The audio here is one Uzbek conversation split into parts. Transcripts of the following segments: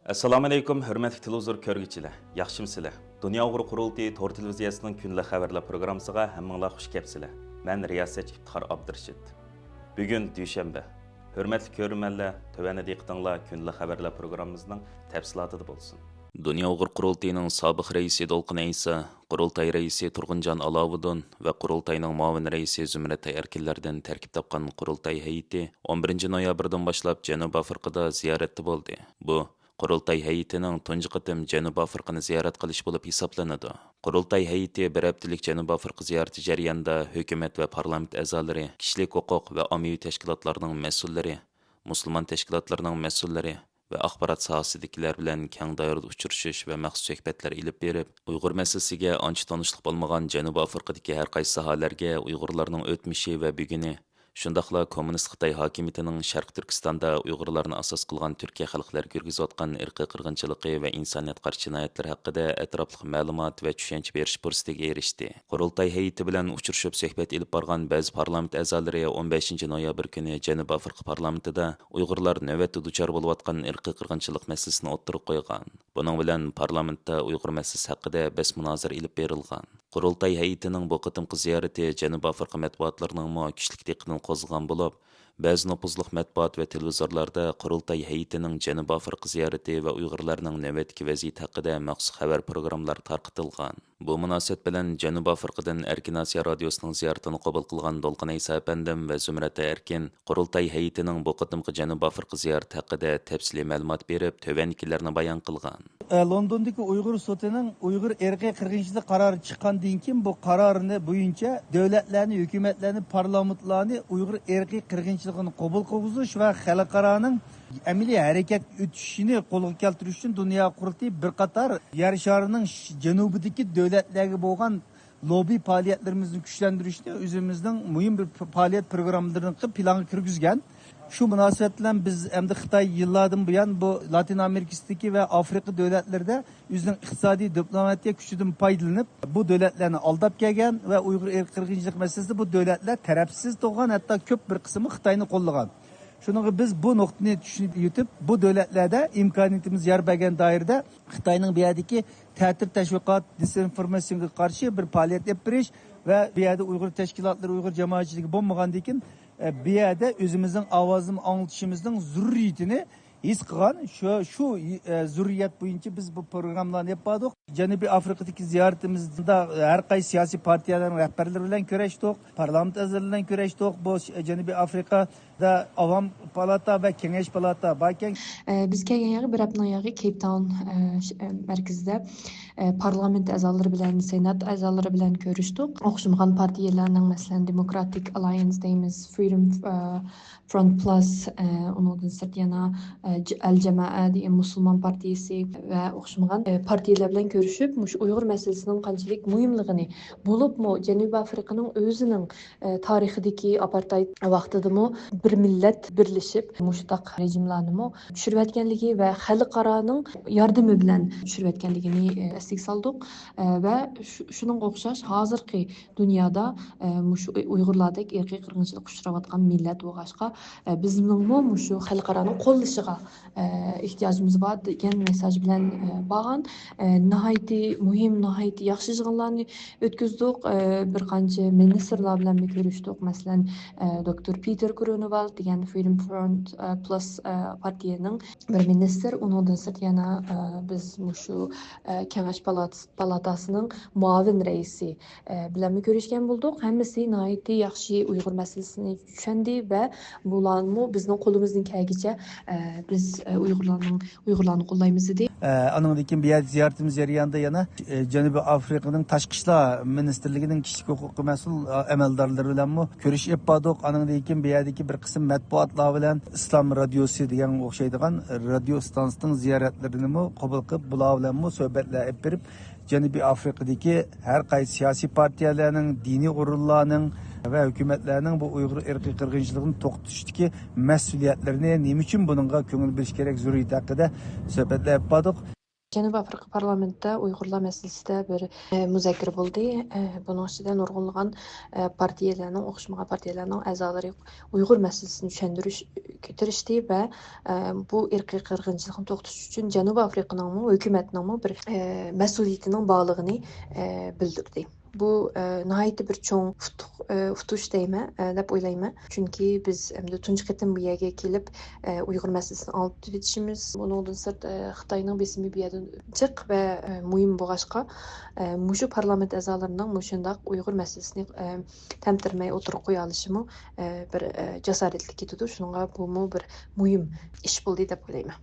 Assalomu alaykum, hurmatli televizor ko'rguvchilar. Yaxshimsizlar? Dunyo Uyg'ur qurultiyi to'r televiziyasining kunlik xabarlar programmasiga hammanglar xush kelibsizlar. Men riyosatchi Iftixor Abdurashid. Bugun dushanba. Hurmatli ko'rmanlar, tövəndə diqqətinizlər kunlik xabarlar programmamızning tafsilotida bo'lsin. Dunyo Uyg'ur qurultiyining sobiq raisi Dolqin Aysa, qurultay raisi Turg'unjon Alovuddin va qurultayning muavin raisi Zumrat Erkinlardan tarkib topgan qurultay hay'ati 11 noyabrdan boshlab Janubiy Afrikada ziyoratda bo'ldi. Bu Qurultay heyetining tunji qitim Janubiy Afrikani ziyorat qilish bo'lib hisoblanadi. Qurultay heyeti bir haftalik Janubiy Afrika ziyorati jarayonida hukumat va parlament a'zolari, kishilik huquq va ommaviy tashkilotlarning mas'ullari, musulmon tashkilotlarining mas'ullari va axborot sohasidagilar bilan keng doirada uchrashish va maxsus suhbatlar ilib berib, Uyg'ur masalasiga ancha tanishliq bo'lmagan Janubiy Afrikadagi har qaysi sohalarga Uyg'urlarning o'tmishi va buguni shundaqla kommunist Xitoy hokimiyatining Sharq Turkistonda Uyg'urlarni asos qilgan Turkiya xalqlari yurgizayotgan irqiy qirg'inchiligi va insoniyat qarshi jinoyatlar haqida atrofli ma'lumot va tushuncha berish fursatiga erishdi. Qurultay heyeti bilan uchrashib suhbat ilib borgan ba'zi parlament a'zolari 15 noyabr kuni Janubiy Afrika parlamentida Uyg'urlar navbatda duchor bo'layotgan irqiy qirg'inchilik masalasini o'ttirib qo'ygan. Buning bilan parlamentda Uyg'ur masalasi haqida bas munozara ilib berilgan. Qurultay heyetining bu qitimqi ziyorati Janubiy Afrika matbuotlarining kuchlik diqqatini qo'zg'agan bo'lib, ba'zi nopuzliq matbuot va televizorlarda Qurultay heyetining Janubiy Afrika ziyorati va Uyg'urlarning navbatdagi vaziyati haqida maxsus xabar programmalari tarqatilgan. Bu munosabat bilan Janubiy Afrikadan Erkin Osiyo radiosining ziyoratini qabul qilgan Dolqin Aysa apandim va Zumrat Erkin Qurultay heyetining bu qitimqi Janubiy Afrika ziyorati haqida tafsiliy ma'lumot berib, tovandagilarni bayon qilgan. Londondagi Uyg'ur sotining Uyg'ur irqiy qirg'inchilik qarori chiqqandan keyin bu qarorini bo'yicha davlatlarni, hukumatlarni, parlamentlarni Uyg'ur irqiy qirg'inchiligini qabul qilish va xalqaroning amaliy harakat o'tishini qo'lga keltirish uchun dunyo qurultiyi bir qator yer sharining janubidagi davlatlarga bo'lgan lobby faoliyatlarimizni kuchlantirishni o'zimizning muhim bir faoliyat programmalarini planga kirgizgan. Şu münasebet bilan biz endi Xitoy yillardan buyon bu Latin Amerikadagi va Afrika davlatlarida o'zining iqtisodiy diplomatiya kuchidan foydalanib, bu davlatlarni aldab kelgan va Uyg'ur irqiy qirg'inchilik masalasida bu davlatlar tarafsiz turgan, hatto ko'p bir qismi Xitoyni qo'llagan. Shuning biz bu nuqtani tushunib yetib, bu davlatlarda imkoniyatimiz yer bergan doirada Xitoyning bu yerdagi ta'tir tashviqot, desinformatsiyaga qarshi bir faoliyat olib berish va bu yerda Uyg'ur tashkilotlari, Uyg'ur jamoatchiligi bo'lmagandan keyin bu yerda o'zimizning ovozini anglatishimizning zurriyatini his qilgan shu zurriyat bo'yicha biz bu programmalarni yapdik. Janubiy Afrikadagi ziyoratimizda har qaysi siyosiy partiyalarning rahbarlari bilan ko'rishdik, parlament a'zolari bilan ko'rishdik. Bu Janubiy Afrikada avam palata va kengash palata barkan. Biz kelgan yeri bir haftadan yeri Cape Town merkezida parlament a'zolari bilan, senat a'zolari bilan ko'rishdik. O'xshamagan partiyalarning, masalan, Democratic Alliance deymiz, Freedom Front Plus, ondan sonra yana Al-Jamaa degan musulmon partiyasi va o'xshamagan partiyalar bilan ko'rishib, mush Uyg'ur masalasining qanchalik muhimligini, bo'libmi Janubiy Afrikaning o'zining tarixidagi apartheid vaqtidami bir millat birlashib, mushtaq rejimlarni tushirayotganligi va xalqaroning yordami bilan tushirayotganligini esga soldik va shuning o'xshash hozirgi dunyoda mush Uyg'urlardek irqiy qirg'inchilik uchrayotgan millat bo'lg'ashqa bizning shu xalqaroning qo'llashiga ehtiyojimiz bor degan mesaj bilan borgan. Nihoyatda muhim, nihoyatda yaxshi yig'inlarni o'tkazdik. Bir qancha ministerlar bilan ko'rishdik. Masalan, Dr. Peter Grunewald degan Freedom Front Plus partiyaning bir minister, undan sonra yana biz shu kengash palatasining muavin raisi bilan ko'rishgan bo'ldik. Hammasi nihoyatda yaxshi Uyg'ur masalasini tushundi va bularni bizning qo'limizdan kelgancha biz Uyg'urlarni qo'llaymiz dedi. Andan keyin bu yer ziyoratimiz jarayonida yana Janubiy Afrikaning tashqi ishlar ministerligining kishilik huquqi mas'ul amaldorlari bilan ko'rish yapdik. Andan keyin bu yerdagi bir qism matbuotlar bilan Islom radiosi degan o'xshaydigan radio stansiyasining ziyoratlarini qabul qilib, bular bilan suhbatlar olib berib, Janubiy Afrikadagi har qaysi siyosiy partiyalarning, diniy o'rinlarning va hukumatlarning bu Uyg'ur irqiy qirg'inchiligini to'xtatishdagi mas'uliyatlarini nima uchun buningga ko'ngil berish kerak zurriyati haqida suhbatlar olib bordik. Janubiy Afrika parlamentida Uyg'urlar masalasida bir muzokara bo'ldi. Buning ichida nurg'unlagan partiyalarning, o'xshamagan partiyalarning a'zolari Uyg'ur masalasini tushuntirish ko'tarishdi va bu irqiy qirg'inchilikni to'xtatish uchun Janubiy Afrikaning hukumatining bir mas'uliyatining borlig'ini bildirdi. Bu nihoyatda bir cho'ng futush deyman deb o'ylayman. Chunki biz endi tunji qatim bu yerga kelib Uyg'ur masalasini olib o'tishimiz, bundan sirt Xitoyning besimi bu yerdan jiq va muhim bo'lg'achqa mushu parlament a'zolarining mushundaq Uyg'ur masalasini tamtirmay o'tirib qo'ya olishimi bir jasoratli ketadi. Shunga bu bir muhim ish bo'ldi deb o'ylayman.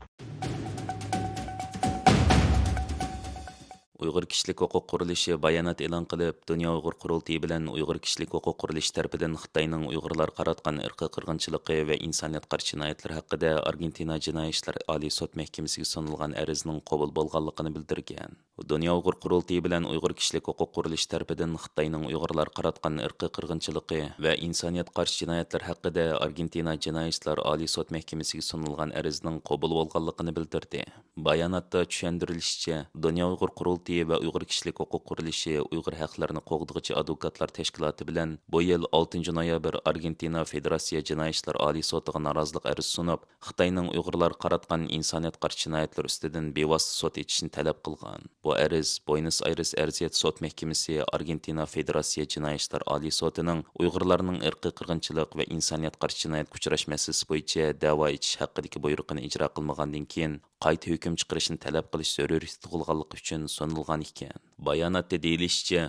Uyghur Kişilik Hukuk Quruluşu bayanat e'lon qilib, Dünya Uyghur Qurultayı bilan Uyghur Kişilik Hukuk Quruluşu tarafidan Xitoyning Uyg'urlar qaratgan irqiy qirg'inchiligi va insoniyat qarshi jinoyatlar haqida Argentina Jinoiy ishlar Oliy sud mahkamasiga sunilgan arizning qabul bo'lganligini bildirgan. Dünya Uyghur Qurultayı bilan Uyghur Kişilik Hukuk Quruluşu tarafidan Xitoyning Uyg'urlar qaratgan irqiy qirg'inchiligi va insoniyat qarshi jinoyatlar haqida Argentina Jinoiy ishlar Oliy sud mahkamasiga sunilgan arizning qabul bo'lganligini bildirdi. Bayonotda tushuntirilishicha, Dünya Uyghur Qurultayı va Uyg'ur Kişilik Hukuk Quruluşu Uyg'ur haqlarini qo'g'dug'ichi advokatlar tashkiloti bilan bu yil 6 noyabr Argentina Federatsiya Jinoiy ishlar Oliy sudiga norozilik ariz sunib, Xitoyning Uyg'urlar qaratgan insoniyat qarshi jinoyatlar ustidan bevosita sud etishini talab qilgan. Bu ariz Buenos Aires arziyat sud mahkamasi Argentina Federatsiya Jinoiy ishlar Oliy sudining Uyg'urlarning irqiy qirg'inchilik va insoniyat qarshi jinoyatga uchrash masalasi bo'yicha da'vo etish haqidagi buyrug'ini ijro qilmagandan keyin qayta hukm chiqarishni talab qilish zaruriyati tug'ilganligi uchun sunilgan ekan. Bayonotda deyilishicha,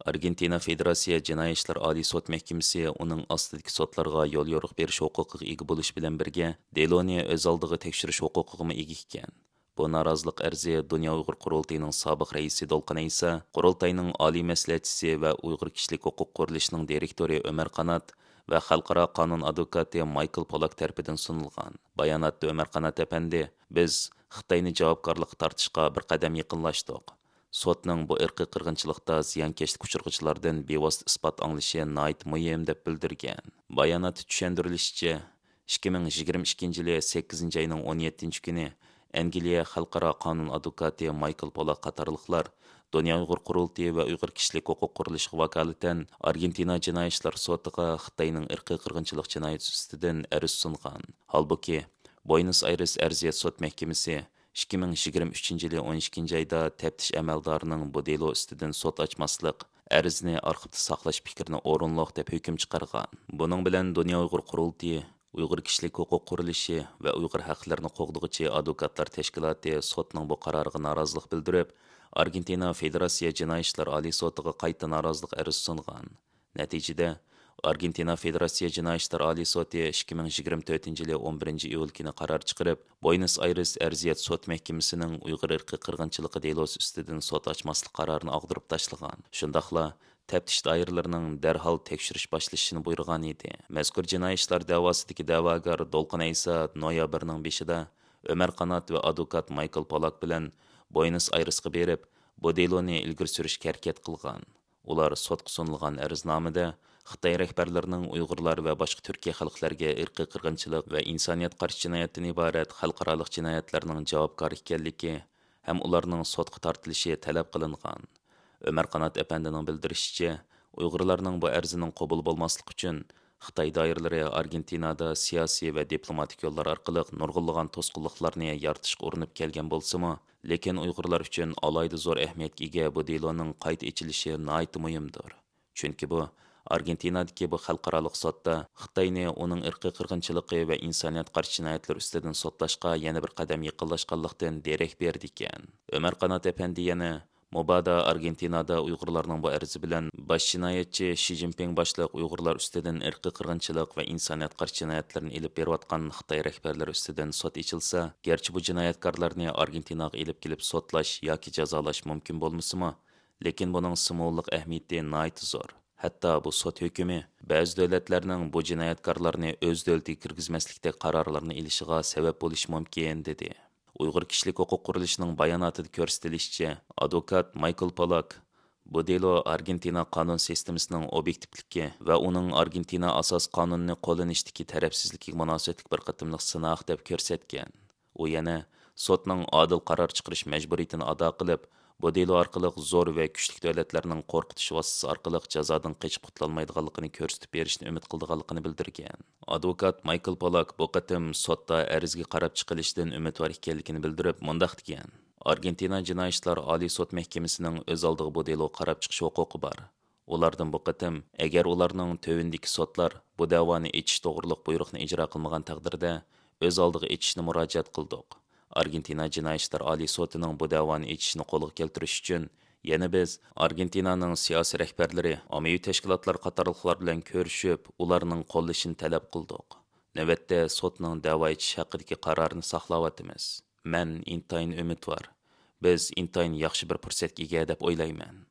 Argentina Federatsiya Jinoiy ishlar Oliy sud mahkamasi uning ostidagi sudlarga yo'l yo'riq berish huquqiga ega bo'lish bilan birga Deloni o'z oldiga tekshirish huquqiga ega ekan. Bu norozilik arzi Dünya Uyg'ur Qurultayining sobiq raisi Dolqin Aysa, Qurultayning oliy maslahatchisi va Uyg'ur Kişilik Hukuk Qurilishining direktori Ömer Qanat va xalqaro qonun advokati Michael Polak tarafidan sunilgan. Bayonotda Ömer Qanat apandi, biz Xitoyni javobgarlikka tortishga bir qadam yaqinlashdik. Sotning bu irqiy qirg'inchilikda ziyonkashlik uchirg'ichlardan bevosita isbot anglishi nihoyat muhim deb bildirgan. Bayonotda tushuntirilishicha, 2022 yil 8 oyning 17 kuni Angliya xalqaro qonun advokati Michael Polak qatorliqlar Dünya Uyghur Qurultayı va Uyg'ur Kişilik Hukuk Qurilishiga vakolatan Argentina Jinoiy ishlar sudiga Xitoyning irqiy qirg'inchilik jinoyati ustidan ariz sungan. Holbuki Buenos Aires arziyat sud mahkamasi 2023 yil 12 oyda taftish amaldorining bu delo ustidan sud ochmaslik, arizni arxivda saqlash fikrini o'rinliq deb hukm chiqargan. Buning bilan Dünya Uyghur Qurultayı, Uyg'ur Kişilik Hukuk Qurilishi va Uyg'ur haqlarini qo'g'dug'ichi advokatlar tashkiloti sudning bu qaroriga norozilik bildirib, Argentina Federatsiya Jinoiy ishlar Oliy sudiga qayta norozilik ariz sungan. Natijada Argentina Federatsiya Jinoiy ishlar Oliy sudi 2024 yil 11 iyul kuni qaror chiqarib, Buenos Aires arziyat sud mahkamasining Uyg'ur irqiy qirg'inchiligi delosi ustidan sud ochmaslik qarorini og'dirib tashlagan. Shundaqla taftish doiralarining darhol tekshirish boshlashini buyurgan edi. Mazkur jinoiy ishlar da'vosidagi da'vogar Dolqin Aysa noyabrning 5-da Ömer Qanat va advokat Michael Polak bilan Buenos Airesga berib, bu deloni ilgari surishga harakat qilgan. Ular sudga sunilgan ariznomada Xitoy rahbarlarining Uyg'urlar va boshqa Turkiya xalqlariga irqiy qirg'inchilik va insoniyat qarshi jinoyatdan iborat xalqaro jinoyatlarning javobgar ekanligi ham ularning sudga tortilishi talab qilingan. Ömer Qanat apandining bildirishicha, Uyg'urlarning bu arzining qabul bo'lmasligi uchun Xitoy doiralari Argentinada siyosiy va diplomatik yo'llar orqali nurg'unlagan to'sqinliklarni yaratishga urinib kelgan bo'lsa-mu, lekin Uyg'urlar uchun alohida zo'r ahamiyatga ega bu deloning qayta ochilishi nihoyat muhimdir. Chunki bu Argentinadagi bu xalqaro sudda Xitoyni uning irqiy qirg'inchiligi va insoniyat qarshi jinoyatlar ustidan sudlashga yana bir qadam yaqinlashganlikdan derak berdi ekan. Ömer Qanat apandi yana Mubada Argentinada Uyg'urlarning bu arzi bilan bosh jinoyatchi Xi Jinping boshliq Uyg'urlar ustidan irqiy qirg'inchilik va insoniyat qarshi jinoyatlarni ilib berayotgan Xitoy rahbarlari ustidan sud ochilsa, garchi bu jinoyatkorlarni Argentinaga ilib kelib sudlash yoki jazolash mumkin bo'lmasa-mu, lekin buning simvollik ahamiyati nihoyat zo'r. Hatto bu sud hukmi ba'zi davlatlarning bu jinoyatkorlarni o'z davlatiga kirgizmaslikda qarorlarni ilishiga sabab bo'lishi mumkin dedi. Uyg'ur Kişilik Hukuk Qurilishining bayonotida ko'rsatilishicha, advokat Michael Polak bu delo Argentina qonun sistemasining obyektivligi va uning Argentina asos qonunini qo'llanishdagi tarafsizligiga munosabatli bir qatimliq sinoq deb ko'rsatgan. U yana sotning adil qaror chiqarish majburiyatini ado qilib, bu delo orqali zo'r va kuchli davlatlarning qo'rqitish vositasi orqali jazodan qochib qutulolmaydiganligini ko'rsatib berishni umid qildiganligini bildirgan. Advokat Michael Polak bu qatim sotda arizga qarab chiqilishdan umidvor ekanligini bildirib, mundaq degan: Argentina Jinoiy ishlar Oliy sud mahkamasining o'z oldiga bu delo qarab chiqish huquqi bor. Ulardan bu qatim, agar ularning tövindagi sotlar bu da'voni echish to'g'riliq buyruqni ijro qilmagan taqdirda o'z oldiga echishni murojaat qildik. Argentina Jinoiy ishlar Oliy sudining bu da'voni echishni qo'lga keltirish uchun yana biz Argentinaning siyosiy rahbarlari, ommaviy tashkilotlar qatorliqlar bilan ko'rishib, ularning qo'llashini talab qildik. Navbatda sudning da'vo etish haqidagi qarorini saqlayapmiz. Men intayin umidvor. Biz intayin yaxshi bir fursatga ega deb o'ylayman.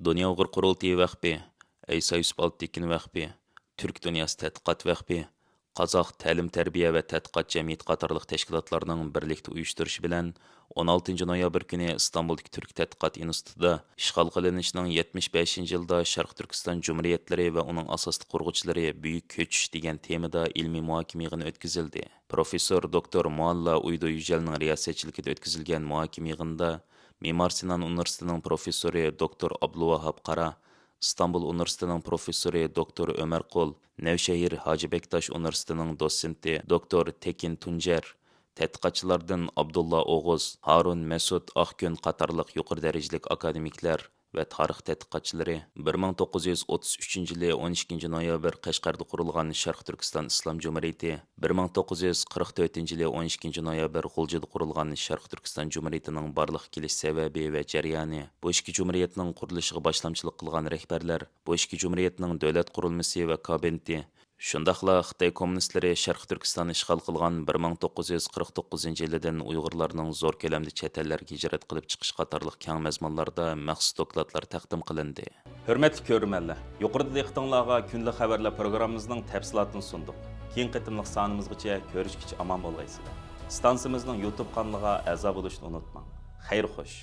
Dünya Uyghur Qurultayı vaqfi, Aysa Yusuf Altekin vaqfi, Türk Dünyası Tədqiqat vaqfi, Qazaq Ta'lim Tərbiyə və Tədqiqat Cəmiyyəti qatarlıq təşkilatlarının birlikdə uyuşturuşı bilan 16 noyabr günü İstanbuldakı Türk Tədqiqat İnstitutida işğal qilinishinin 75-ci ilda Şərq Türkistan Cumhuriyetləri və onun asaslı qurğuchilari Büyük Köçüş degan temada ilmiy muhokama yig'ini o'tkazildi. Professor Doktor Mualla Uydu Yücelning riyosatchiligida o'tkazilgan muhokama yig'inida Mimar Sinan Universitetining professori Doktor Abdulvahab Qara, İstanbul Üniversitesi'nin profesörü Doktor Ömer Qul, Nevşehir Hacı Bektaş Üniversitesi'nin dosenti Doktor Tekin Tuncer, tədqiqatçılardan Abdullah Oğuz, Harun Mesud Aqgün qatarlıq yuqori dərəcəlik akademiklər və tarix tədqiqatçıları 1933 yılı 12 noyabr Qashqarda qurilgan Sharq Turkiston Islom Cumhuriyeti, 1944 yılı 12 noyabr G'uljida qurilgan Sharq Turkiston Cumhuriyetining barliq kelish sababi va jarayoni, bu ikki jumhuriyatning qurilishiga boshlamchilik qilgan rahbarlar, bu ikki jumhuriyatning davlat qurilmasi va kabineti, shundaqla Xitoy kommunistlari Sharq Turkistonni ishg'ol qilgan 1949 yildan Uyg'urlarning zo'r ko'lamda chet ellarga hijrat qilib chiqish qatorliq keng mazmunlarda maxsus dokladlar taqdim qilindi. Hurmatli ko'rmanlar, yuqorida diqqatingizga kunlik xabarlar programmamizning tafsilotini sundik. Keyin qitimliq sonimizgacha ko'rishguncha omon bo'lgaysizlar. Stansiyamizning YouTube kanaliga a'zo bo'lishni unutmang. Xayr xo'sh.